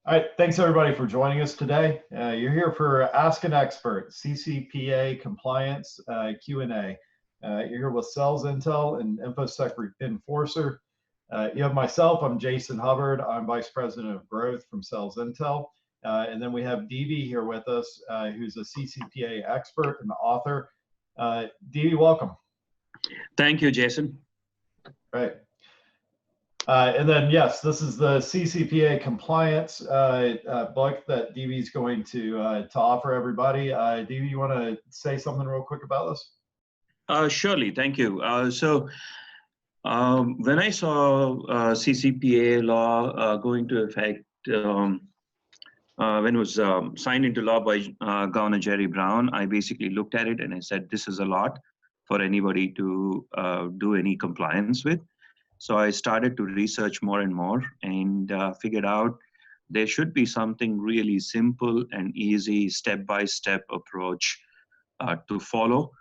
All right, thanks everybody for joining us today. You're here for Ask an Expert, CCPA Compliance Q&A. You're here with SalesIntel and InfoSecEnforcer. You have myself, I'm Jason Hubbard. I'm Vice President of Growth from SalesIntel. And then we have DV here with us, who's a CCPA expert and author. DV, welcome. Thank you, Jason. Right. And then, yes, this is the CCPA Compliance book that DV is going to offer everybody. DV, you want to say something real quick about this? Surely, thank you. When I saw CCPA law go into effect, when it was signed into law by Governor Jerry Brown, I basically looked at it and I said, this is a lot for anybody to do any compliance with. So I started to research more and more and figured out there should be something really simple and easy step-by-step approach to follow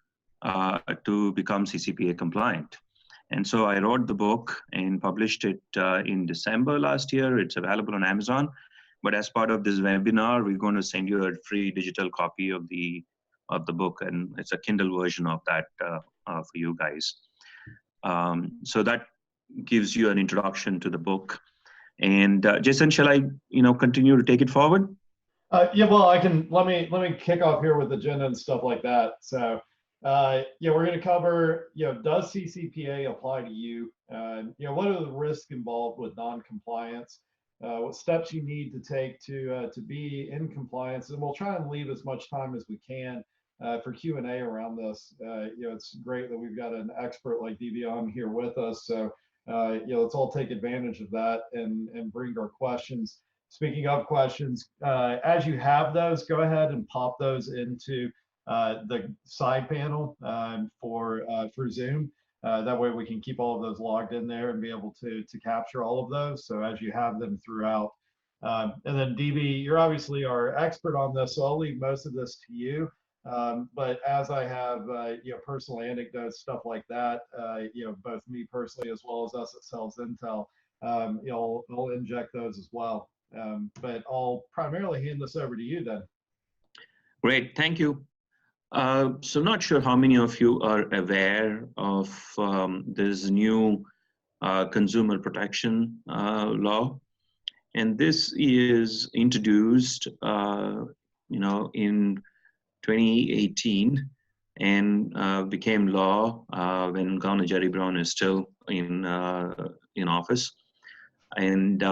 to become CCPA compliant. And so I wrote the book and published it in December last year. It's available on Amazon. But as part of this webinar, we're going to send you a free digital copy of the book, and it's a Kindle version of that for you guys. So that gives you an introduction to the book. And Jason, shall I, continue to take it forward? Yeah, well, I can. Let me kick off here with the agenda and stuff like that. So, yeah, we're going to cover, does CCPA apply to you? What are the risks involved with non-compliance? What steps you need to take to be in compliance, and we'll try and leave as much time as we can for Q&A around this. It's great that we've got an expert like DV on here with us. So. Let's all take advantage of that and bring our questions. Speaking of questions, as you have those, go ahead and pop those into the side panel for Zoom. That way we can keep all of those logged in there and be able to capture all of those. So as you have them throughout. And then DV, you're obviously our expert on this, so I'll leave most of this to you. But as I have, personal anecdotes, stuff like that, both me personally as well as us at SalesIntel, I'll inject those as well. But I'll primarily hand this over to you then. Great, thank you. So not sure how many of you are aware of this new consumer protection law, and this is introduced, in 2018 and became law when Governor Jerry Brown is still in office, and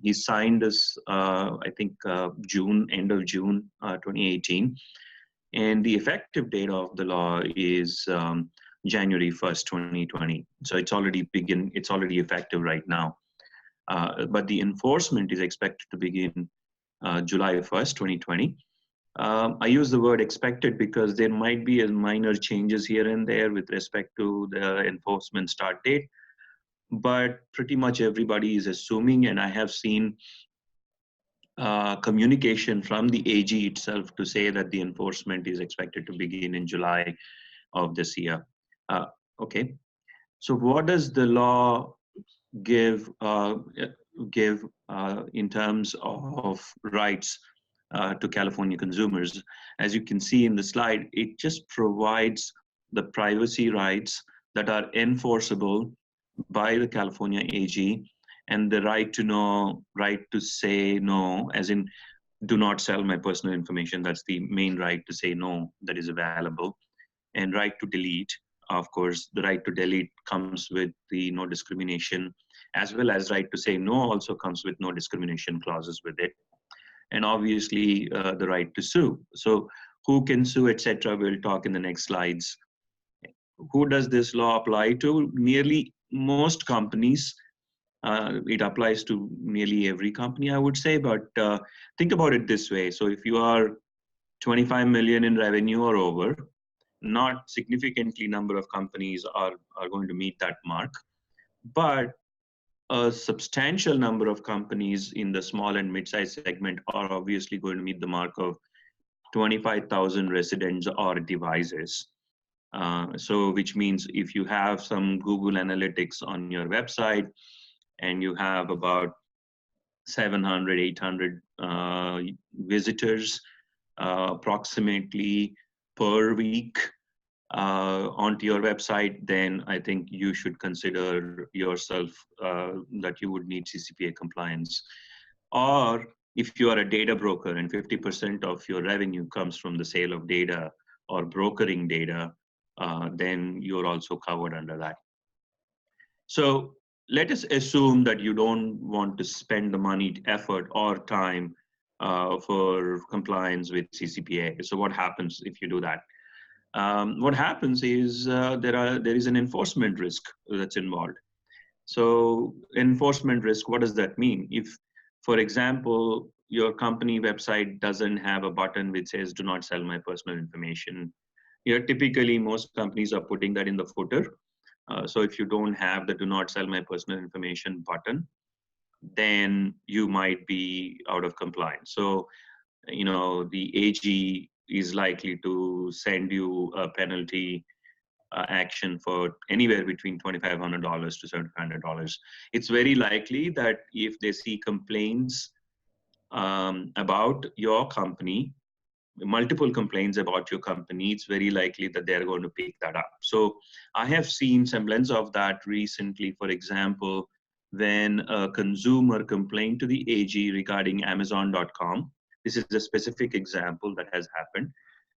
he signed this I think end of June 2018, and the effective date of the law is January 1st, 2020. So it's already effective right now, but the enforcement is expected to begin July 1st, 2020. I use the word expected because there might be minor changes here and there with respect to the enforcement start date, but pretty much everybody is assuming, and I have seen communication from the AG itself to say that the enforcement is expected to begin in July of this year. Okay, so what does the law give in terms of rights to California consumers? As you can see in the slide, it just provides the privacy rights that are enforceable by the California AG, and the right to know, right to say no, as in do not sell my personal information. That's the main right to say no that is available. And right to delete. Of course, the right to delete comes with the no discrimination, as well as right to say no also comes with no discrimination clauses with it. And obviously the right to sue. So who can sue, etc. We'll talk in the next slides. Who does this law apply to? Nearly most companies. It applies to nearly every company, I would say, but think about it this way. So if you are 25 million in revenue or over, not significantly number of companies are going to meet that mark, but a substantial number of companies in the small and mid-sized segment are obviously going to meet the mark of 25,000 residents or devices. So which means if you have some Google Analytics on your website and you have about 700, 800 visitors approximately per week onto your website, then I think you should consider yourself that you would need CCPA compliance. Or if you are a data broker and 50% of your revenue comes from the sale of data or brokering data, then you're also covered under that. So let us assume that you don't want to spend the money, effort, or time for compliance with CCPA. So what happens if you do that? What happens is there is an enforcement risk that's involved. So enforcement risk, what does that mean? If, for example, your company website doesn't have a button which says "Do not sell my personal information," typically most companies are putting that in the footer. So if you don't have the "Do not sell my personal information" button, then you might be out of compliance. So, the AG is likely to send you a penalty action for anywhere between $2,500 to $700. It's very likely that if they see complaints about your company, multiple complaints about your company, it's very likely that they're going to pick that up. So I have seen semblance of that recently. For example, when a consumer complained to the AG regarding Amazon.com, this is a specific example that has happened,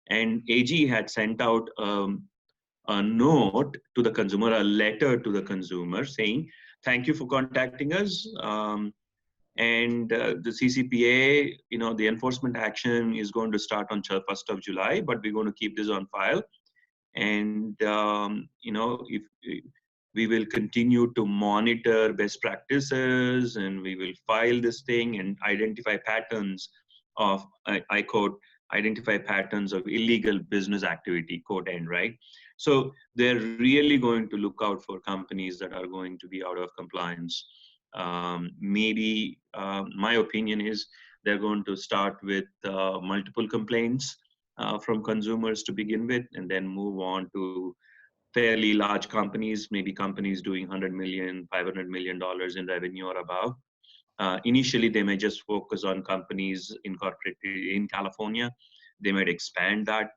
and AG had sent out a note to the consumer, a letter to the consumer saying, "Thank you for contacting us. And the CCPA, the enforcement action is going to start on 1st of July, but we're going to keep this on file. And, if we will continue to monitor best practices, and we will file this thing and identify patterns of," I quote, "identify patterns of illegal business activity," quote end, right? So they're really going to look out for companies that are going to be out of compliance. My opinion is they're going to start with multiple complaints from consumers to begin with, and then move on to fairly large companies, maybe companies doing $100 million, $500 million in revenue or above. Initially, they may just focus on companies incorporated in California. They might expand that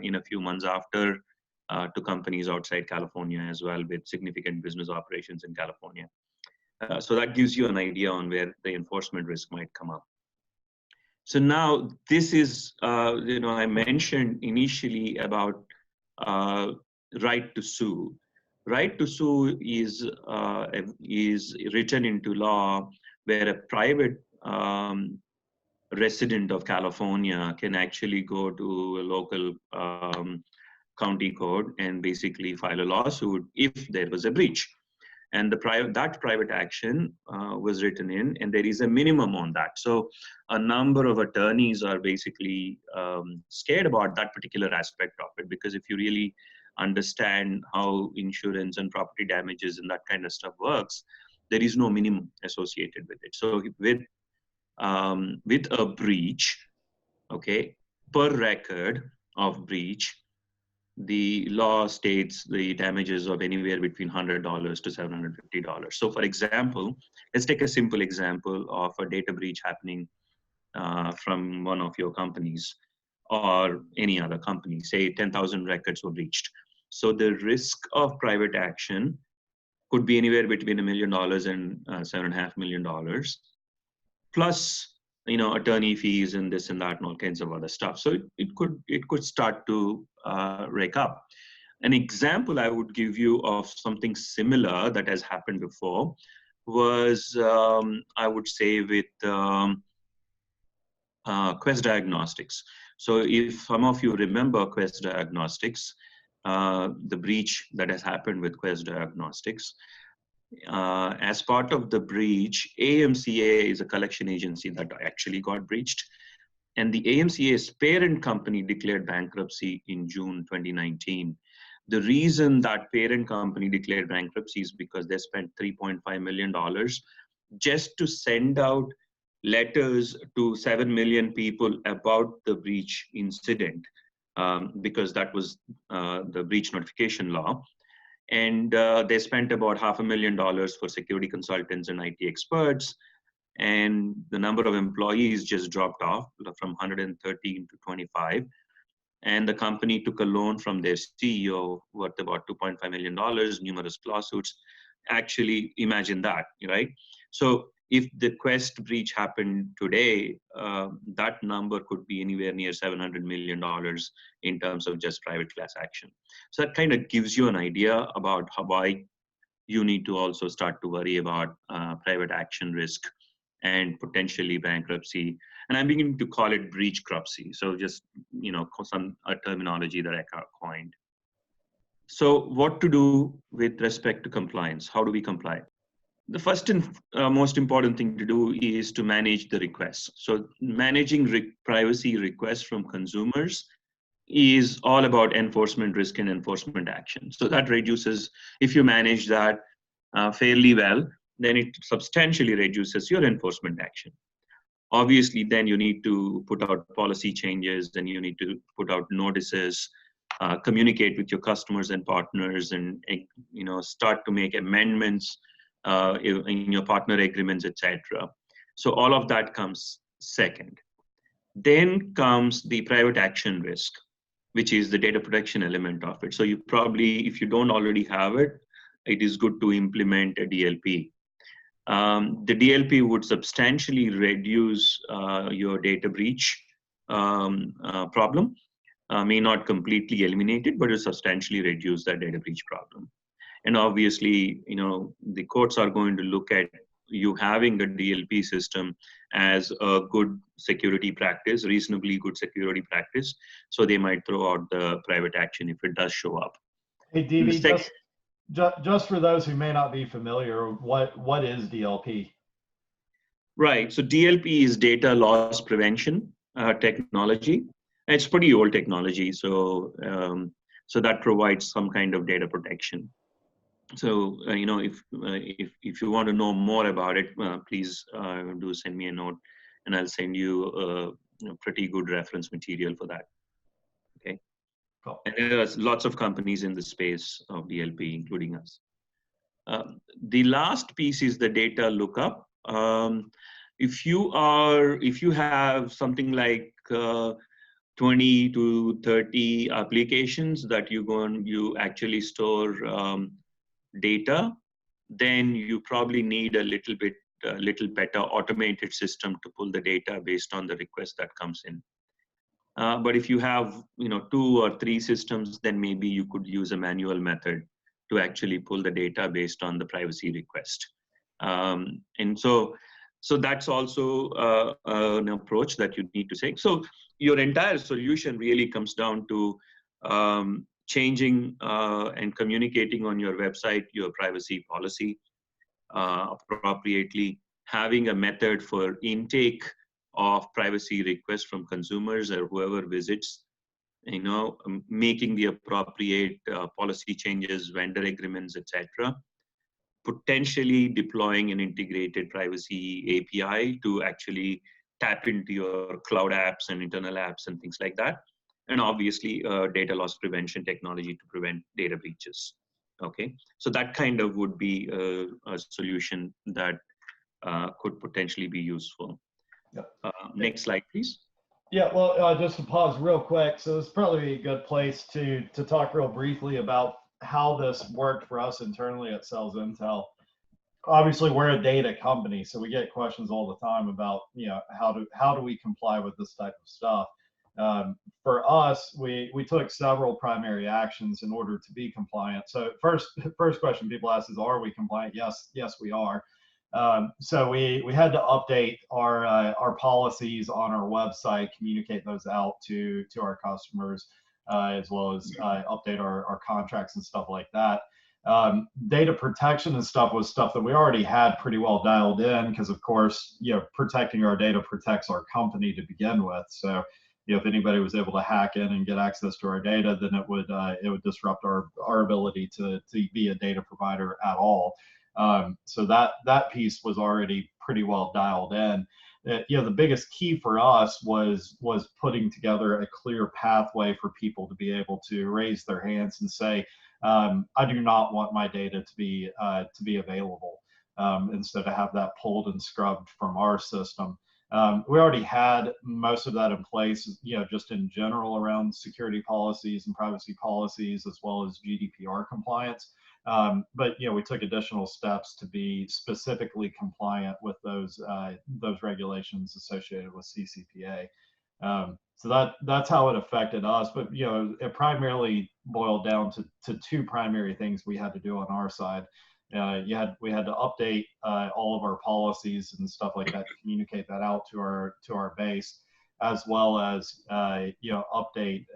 in a few months after to companies outside California as well, with significant business operations in California. So that gives you an idea on where the enforcement risk might come up. So now this is, I mentioned initially about right to sue. Right to sue is written into law, where a private resident of California can actually go to a local county court and basically file a lawsuit if there was a breach. And that private action was written in, and there is a minimum on that. So a number of attorneys are basically scared about that particular aspect of it, because if you really understand how insurance and property damages and that kind of stuff works, there is no minimum associated with it. So with a breach, okay, per record of breach, the law states the damages of anywhere between $100 to $750. So for example, let's take a simple example of a data breach happening from one of your companies or any other company. Say 10,000 records were breached. So the risk of private action could be anywhere between $1 million and $7.5 million, plus attorney fees and this and that and all kinds of other stuff. So it could start to rake up. An example I would give you of something similar that has happened before was, I would say, with Quest Diagnostics. So if some of you remember Quest Diagnostics, the breach that has happened with Quest Diagnostics, as part of the breach, AMCA is a collection agency that actually got breached. And the AMCA's parent company declared bankruptcy in June 2019. The reason that parent company declared bankruptcy is because they spent $3.5 million just to send out letters to 7 million people about the breach incident, because that was the breach notification law. And they spent about $500,000 for security consultants and IT experts. and the number of employees just dropped off from 113 to 25. And the company took a loan from their CEO worth about $2.5 million, numerous lawsuits. Actually, imagine that, right? So if the Quest breach happened today, that number could be anywhere near $700 million in terms of just private class action. So that kind of gives you an idea about why you need to also start to worry about private action risk and potentially bankruptcy. And I'm beginning to call it breachcrupcy. So just, some terminology that I coined. So what to do with respect to compliance? How do we comply? The first and most important thing to do is to manage the requests. So managing privacy requests from consumers is all about enforcement risk and enforcement action. So that reduces, if you manage that fairly well, then it substantially reduces your enforcement action. Obviously, then you need to put out policy changes, then you need to put out notices, communicate with your customers and partners, and start to make amendments in your partner agreements, etc. So all of that comes second. Then comes the private action risk, which is the data protection element of it. So you probably, if you don't already have it, it is good to implement a DLP. The DLP would substantially reduce your data breach problem. May not completely eliminate it, but it substantially reduce that data breach problem. And obviously, the courts are going to look at you having a DLP system as a good security practice, reasonably good security practice. So they might throw out the private action if it does show up. Hey, DV, just for those who may not be familiar, what is DLP? Right. So DLP is data loss prevention technology. It's pretty old technology. So that provides some kind of data protection. So if you want to know more about it, please do send me a note, and I'll send you pretty good reference material for that. Okay. Cool. And there are lots of companies in the space of DLP, including us. The last piece is the data lookup. If you have something like 20 to 30 applications that you actually store data, then you probably need a little better automated system to pull the data based on the request that comes in. But if you have 2 or 3 systems, then maybe you could use a manual method to actually pull the data based on the privacy request. And so that's also an approach that you need to take. So your entire solution really comes down to changing and communicating on your website your privacy policy appropriately, having a method for intake of privacy requests from consumers or whoever visits, making the appropriate policy changes, vendor agreements, etc. Potentially deploying an integrated privacy API to actually tap into your cloud apps and internal apps and things like that. And obviously data loss prevention technology to prevent data breaches. Okay, so that kind of would be a solution that could potentially be useful. Yep. Next slide, please. Yeah, well, just to pause real quick. So it's probably a good place to talk real briefly about how this worked for us internally at SalesIntel. Obviously, we're a data company, so we get questions all the time about, how do we comply with this type of stuff? For us, we took several primary actions in order to be compliant. So first question people ask is, are we compliant? Yes, we are. So we had to update our policies on our website, communicate those out to our customers, as well as update our contracts and stuff like that. Data protection and stuff was stuff that we already had pretty well dialed in, because of course, protecting our data protects our company to begin with. So if anybody was able to hack in and get access to our data, then it would disrupt our ability to be a data provider at all. So that piece was already pretty well dialed in. The biggest key for us was putting together a clear pathway for people to be able to raise their hands and say, I do not want my data to be available. instead of have that pulled and scrubbed from our system. We already had most of that in place, just in general around security policies and privacy policies, as well as GDPR compliance. But we took additional steps to be specifically compliant with those regulations associated with CCPA. So that's how it affected us. But it primarily boiled down to two primary things we had to do on our side. We had to update all of our policies and stuff like that to communicate that out to our base, as well as update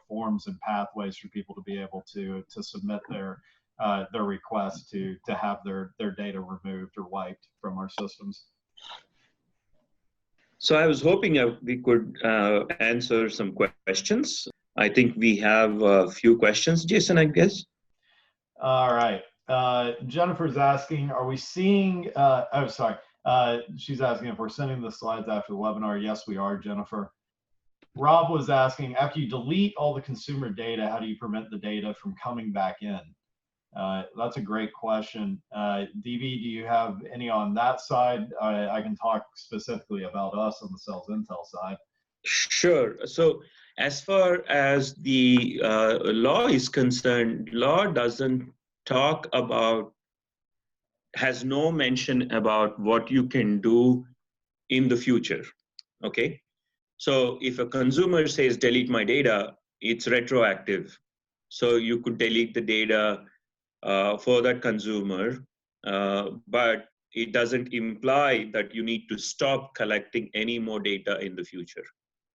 forms and pathways for people to be able to submit their request to have their data removed or wiped from our systems. So I was hoping we could answer some questions. I think we have a few questions, Jason, I guess. All right. Jennifer's asking, are we seeing, she's asking if we're sending the slides after the webinar. Yes, we are, Jennifer. Rob was asking, after you delete all the consumer data, how do you prevent the data from coming back in? That's a great question. DV, do you have any on that side? I can talk specifically about us on the SalesIntel side. Sure. So as far as the law is concerned, law doesn't talk about, has no mention about what you can do in the future. Okay. So if a consumer says, delete my data, it's retroactive. So you could delete the data for that consumer, but it doesn't imply that you need to stop collecting any more data in the future.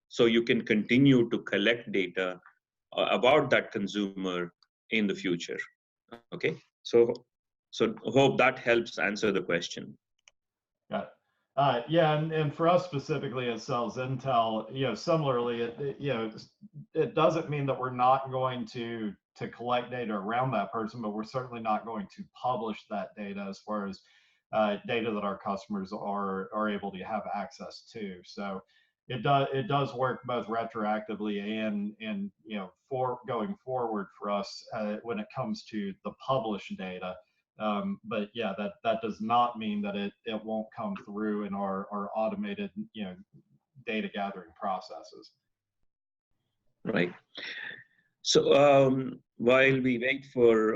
So you can continue to collect data about that consumer in the future. Okay, so hope that helps answer the question. Got it. Yeah, and for us specifically at SalesIntel, similarly, it doesn't mean that we're not going to collect data around that person, but we're certainly not going to publish that data as far as data that our customers are able to have access to. So it does work both retroactively and going forward for us when it comes to the published data. But yeah, that does not mean that it won't come through in our automated data gathering processes. Right. So while we wait for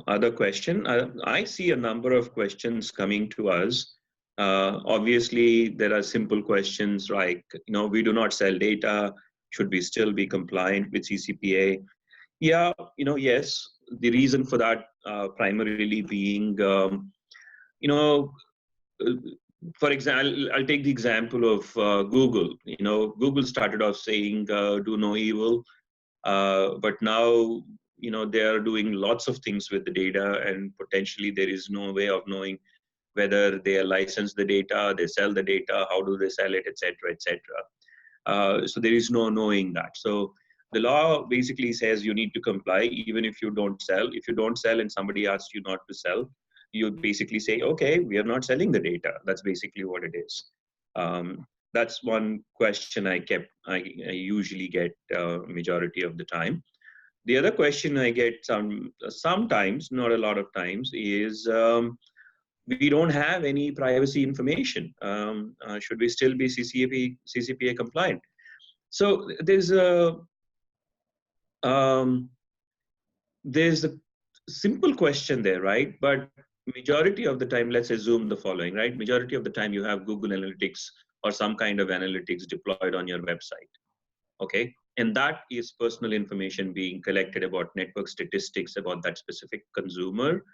other question, I see a number of questions coming to us. Obviously, there are simple questions like, we do not sell data. Should we still be compliant with CCPA? Yeah, yes. The reason for that primarily being, for example, I'll take the example of Google. Google started off saying, do no evil. But now, they are doing lots of things with the data, and potentially there is no way of knowing whether they license the data, they sell the data, how do they sell it, etc., etc. So there is no knowing that. So the law basically says you need to comply even if you don't sell. If you don't sell and somebody asks you not to sell, you basically say, okay, we are not selling the data. That's basically what it is. That's one question I usually get majority of the time. The other question I get sometimes, not a lot of times, is we don't have any privacy information. Should we still be CCPA compliant? So there's a simple question there, right? But majority of the time, let's assume the following, right? Majority of the time you have Google Analytics or some kind of analytics deployed on your website, okay? And that is personal information being collected about network statistics about that specific consumer,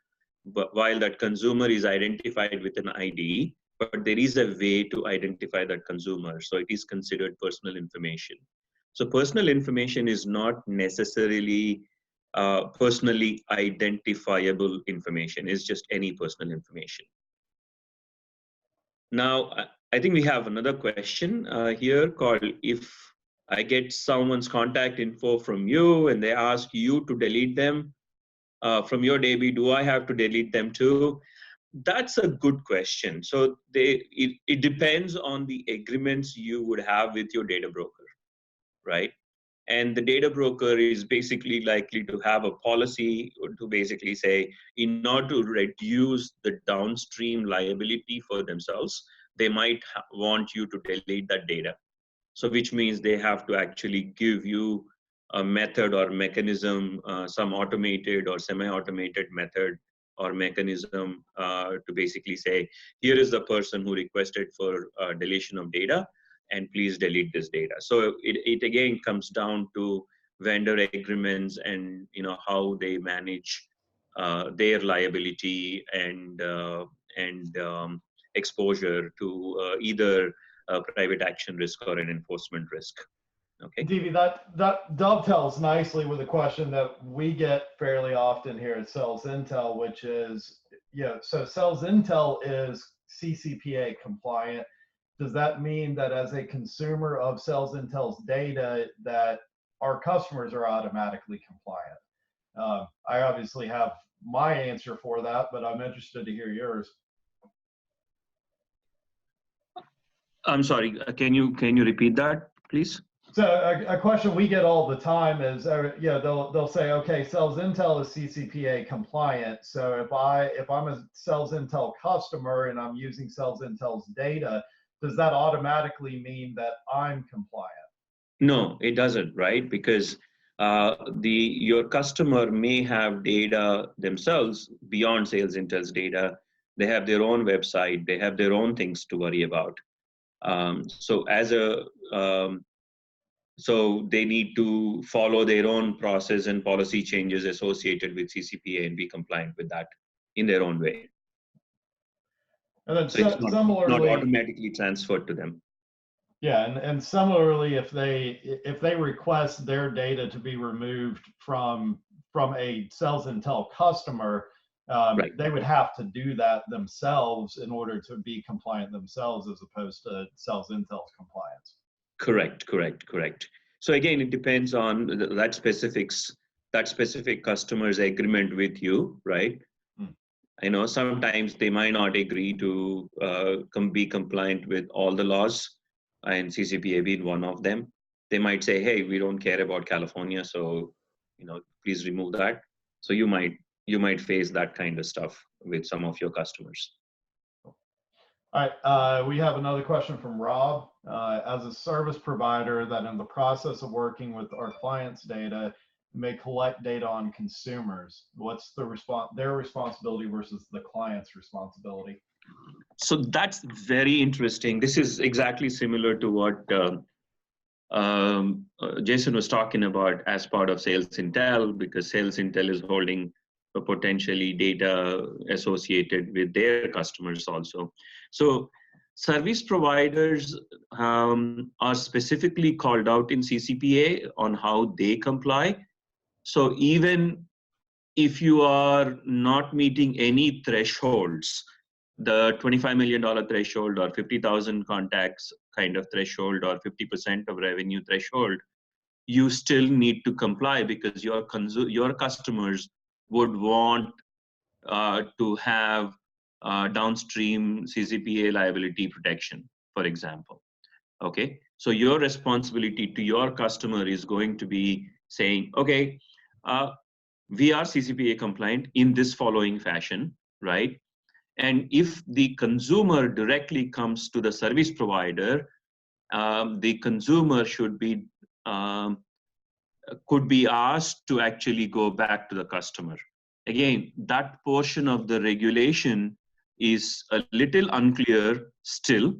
but while that consumer is identified with an ID, but there is a way to identify that consumer. So it is considered personal information. So personal information is not necessarily personally identifiable information. It's just any personal information. Now, I think we have another question here called, if I get someone's contact info from you and they ask you to delete them from your DB, do I have to delete them too? That's a good question. So it depends on the agreements you would have with your data broker, right? And the data broker is basically likely to have a policy to basically say, in order to reduce the downstream liability for themselves, they might want you to delete that data. So which means they have to actually give you a method or mechanism, some automated or semi-automated method or mechanism to basically say, here is the person who requested for deletion of data, and please delete this data. So it again comes down to vendor agreements and how they manage their liability and exposure to either a private action risk or an enforcement risk. Okay. DV, that dovetails nicely with a question that we get fairly often here at SalesIntel, which is, so SalesIntel is CCPA compliant. Does that mean that as a consumer of SalesIntel's data, that our customers are automatically compliant? I obviously have my answer for that, but I'm interested to hear yours. I'm sorry, can you repeat that, please? So a question we get all the time is, they'll say, okay, SalesIntel is CCPA compliant. So if I'm a SalesIntel customer and I'm using SalesIntel's data, does that automatically mean that I'm compliant? No, it doesn't, right? Because your customer may have data themselves beyond SalesIntel's data. They have their own website. They have their own things to worry about. So they need to follow their own process and policy changes associated with CCPA and be compliant with that in their own way. And then so it's similarly, not automatically transferred to them. Yeah, and similarly, if they request their data to be removed from a SalesIntel customer, Right. They would have to do that themselves in order to be compliant themselves, as opposed to SalesIntel's compliance. Correct. So again, it depends on that specific customer's agreement with you, right? I know sometimes they might not agree to be compliant with all the laws, and CCPA being one of them. They might say, hey, we don't care about California, so please remove that. So you might face that kind of stuff with some of your customers. All right, we have another question from Rob. As a service provider that in the process of working with our clients' data may collect data on consumers, what's their responsibility versus the client's responsibility? So that's very interesting. This is exactly similar to what Jason was talking about as part of SalesIntel, because SalesIntel is holding potentially data associated with their customers also. So service providers are specifically called out in CCPA on how they comply. So even if you are not meeting any thresholds, the $25 million threshold or 50,000 contacts kind of threshold or 50% of revenue threshold, you still need to comply, because your customers would want to have downstream CCPA liability protection, for example. Okay, so your responsibility to your customer is going to be saying, okay, we are CCPA compliant in this following fashion, right? And if the consumer directly comes to the service provider, the consumer could be asked to actually go back to the customer. Again, that portion of the regulation is a little unclear still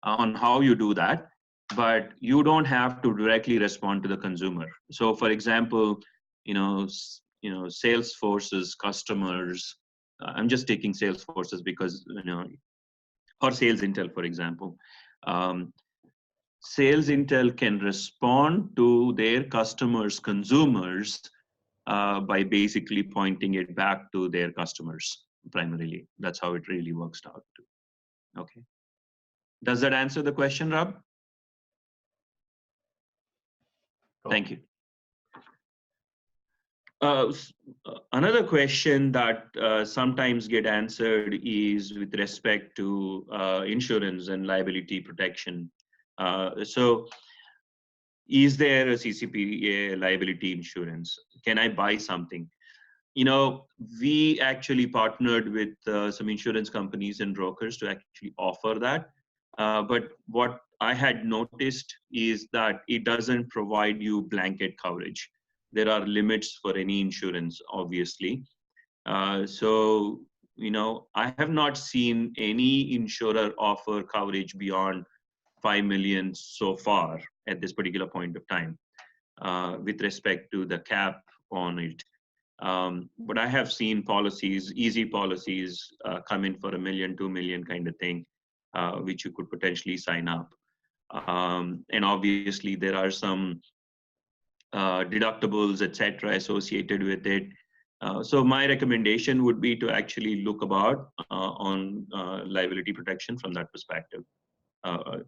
on how you do that, but you don't have to directly respond to the consumer. So for example, Salesforce's customers, I'm just taking Salesforce's because, or SalesIntel, for example. SalesIntel can respond to their customers' consumers by basically pointing it back to their customers primarily. That's how it really works out. Okay. Does that answer the question, Rob? Cool. Thank you. Another question that sometimes get answered is with respect to insurance and liability protection. So is there a CCPA liability insurance? Can I buy something? You know, we actually partnered with some insurance companies and brokers to actually offer that. But what I had noticed is that it doesn't provide you blanket coverage. There are limits for any insurance, obviously. So, you know, I have not seen any insurer offer coverage beyond 5 million so far at this particular point of time, with respect to the cap on it. But I have seen policies, easy policies, come in for $1 million, 2 million kind of thing, which you could potentially sign up. And obviously there are some deductibles, etc., associated with it. So my recommendation would be to actually look about on liability protection from that perspective,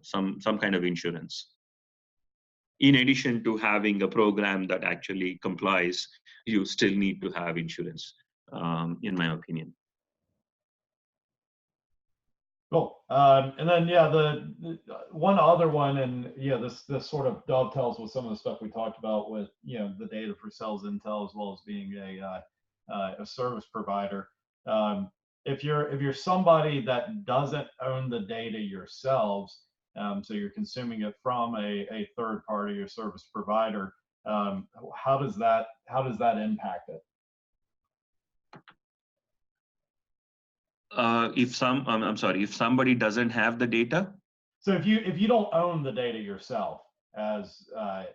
some kind of insurance. In addition to having a program that actually complies, you still need to have insurance, in my opinion. Cool. And then, yeah, the one other one, and yeah, this sort of dovetails with some of the stuff we talked about with, you know, the data for SalesIntel, as well as being a service provider. If you're somebody that doesn't own the data yourselves, so you're consuming it from a third party or service provider, how does that impact it? If somebody doesn't have the data. So if you don't own the data yourself, as how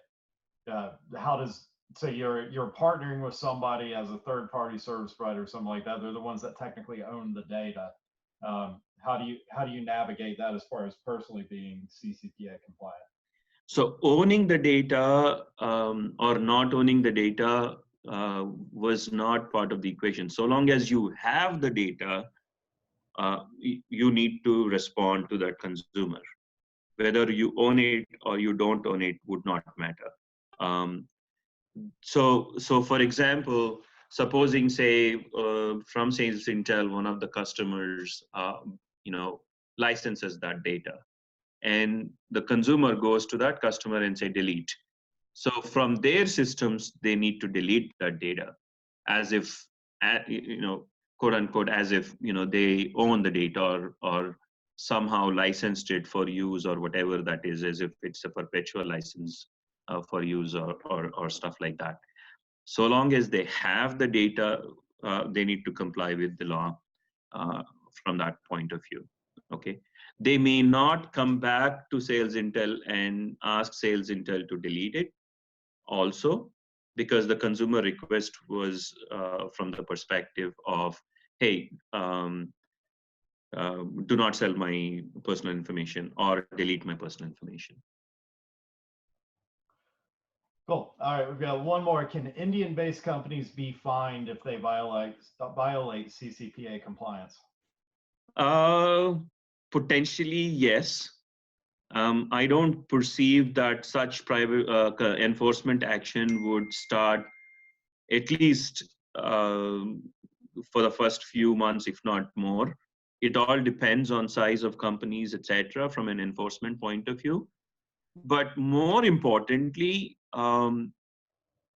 does, say you're partnering with somebody as a third party service provider or something like that, they're the ones that technically own the data. How do you navigate that as far as personally being CCPA compliant? So owning the data or not owning the data was not part of the equation. So long as you have the data, you need to respond to that consumer. Whether you own it or you don't own it would not matter. So for example, supposing, say, from SalesIntel, one of the customers, you know, licenses that data, and the consumer goes to that customer and say delete. So from their systems, they need to delete that data, as if, you know, quote unquote, as if, you know, they own the data or somehow licensed it for use or whatever that is, as if it's a perpetual license for use or stuff like that. So long as they have the data, they need to comply with the law from that point of view. Okay, they may not come back to SalesIntel and ask SalesIntel to delete it also, because the consumer request was from the perspective of, hey, do not sell my personal information or delete my personal information. Cool. All right, we've got one more. Can Indian-based companies be fined if they violate CCPA compliance? Potentially, yes. I don't perceive that such private enforcement action would start, at least for the first few months, if not more. It all depends on size of companies, etc., from an enforcement point of view. But more importantly,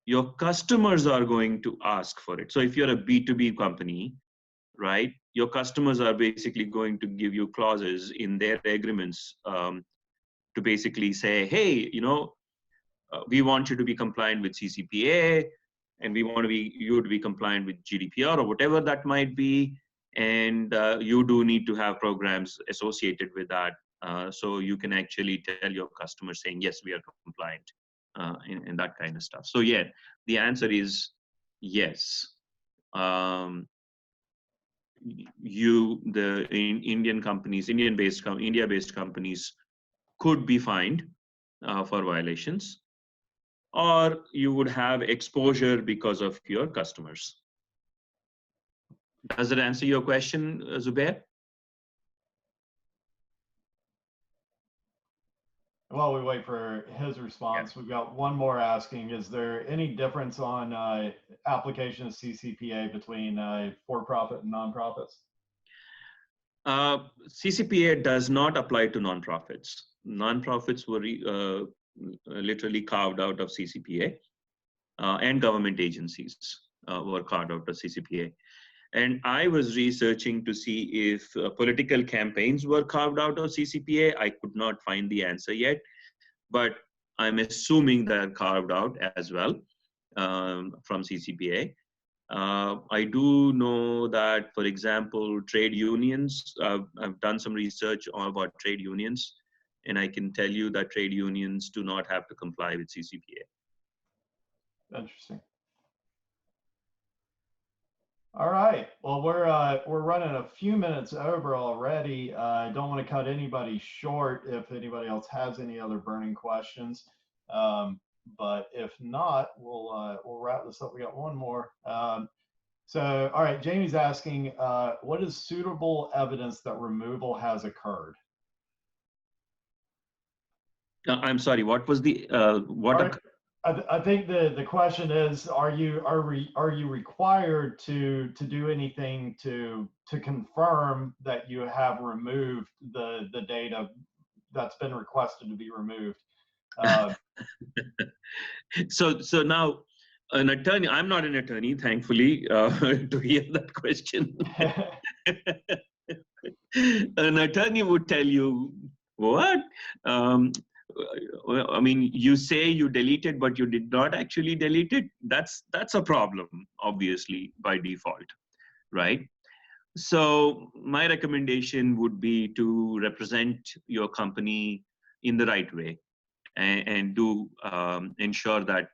your customers are going to ask for it. So if you're a B2B company, right, your customers are basically going to give you clauses in their agreements to basically say, hey, you know, we want you to be compliant with CCPA, and we want you to be compliant with GDPR or whatever that might be. And you do need to have programs associated with that. So you can actually tell your customers saying, yes, we are compliant, and that kind of stuff. So yeah, the answer is yes. India-based companies could be fined for violations, or you would have exposure because of your customers. Does that answer your question, Zubair? While we wait for his response, we've got one more asking, is there any difference on application of CCPA between for-profit and nonprofits? CCPA does not apply to nonprofits. Nonprofits were literally carved out of CCPA, and government agencies were carved out of CCPA. And I was researching to see if political campaigns were carved out of CCPA. I could not find the answer yet, but I'm assuming they're carved out as well from CCPA. I do know that, for example, trade unions, I've done some research about trade unions, and I can tell you that trade unions do not have to comply with CCPA. Interesting. All right. Well, we're running a few minutes over already. I don't want to cut anybody short if anybody else has any other burning questions. But if not, we'll wrap this up. We got one more. So, all right, Jamie's asking, what is suitable evidence that removal has occurred? I'm sorry, what was the what? I think the question is, are you required to do anything to confirm that you have removed the data that's been requested to be removed? So now, an attorney, I'm not an attorney, thankfully, to hear that question. An attorney would tell you, what? I mean, you say you deleted, but you did not actually delete it. That's a problem, obviously, by default, right? So my recommendation would be to represent your company in the right way, and do ensure that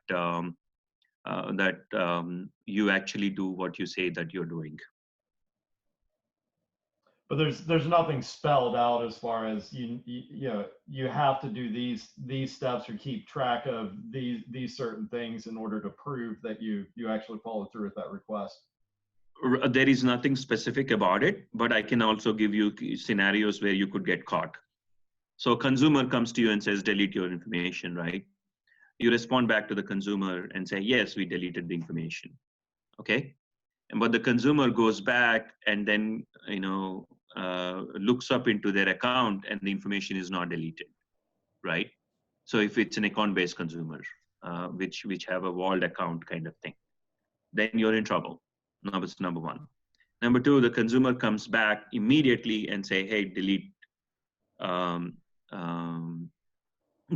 you actually do what you say that you're doing. But there's nothing spelled out as far as you have to do these steps or keep track of these certain things in order to prove that you actually follow through with that request. There is nothing specific about it, but I can also give you scenarios where you could get caught. So a consumer comes to you and says, delete your information, right? You respond back to the consumer and say, yes, we deleted the information. Okay. But the consumer goes back and then, looks up into their account and the information is not deleted, right? So if it's an account-based consumer, which have a walled account kind of thing, then you're in trouble. That's number one. Number two, the consumer comes back immediately and say, hey, delete,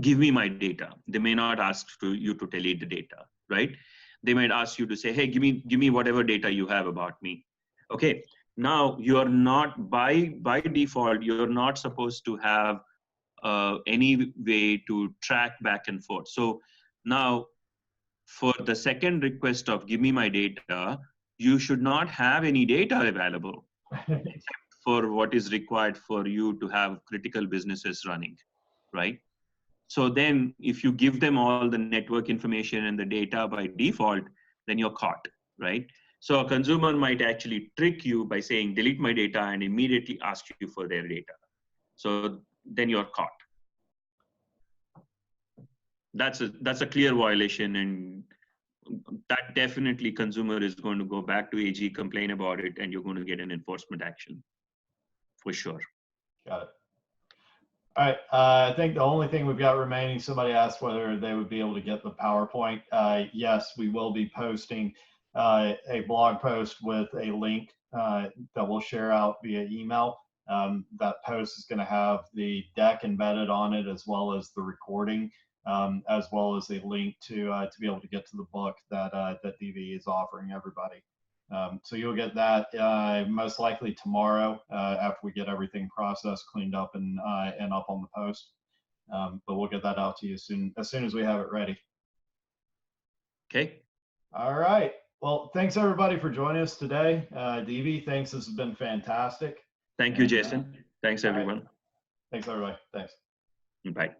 give me my data. They may not ask you to delete the data, right? They might ask you to say, hey, give me whatever data you have about me. Okay, now you're not, by default, you're not supposed to have any way to track back and forth. So now for the second request of give me my data, you should not have any data available except for what is required for you to have critical businesses running, right? So then if you give them all the network information and the data by default, then you're caught, right? So a consumer might actually trick you by saying, delete my data, and immediately ask you for their data. So then you're caught. That's a clear violation, and that definitely consumer is going to go back to AG, complain about it, and you're going to get an enforcement action for sure. Got it. All right, I think the only thing we've got remaining, somebody asked whether they would be able to get the PowerPoint. Yes, we will be posting a blog post with a link that we'll share out via email. That post is going to have the deck embedded on it, as well as the recording, as well as a link to be able to get to the book that DV is offering everybody. So you'll get that most likely tomorrow after we get everything processed, cleaned up, and up on the post. But we'll get that out to you as soon as we have it ready. Okay. All right. Well, thanks everybody for joining us today. DV, thanks. This has been fantastic. Thank you, Jason. Thanks, everyone. Right. Thanks, everybody. Thanks. Bye.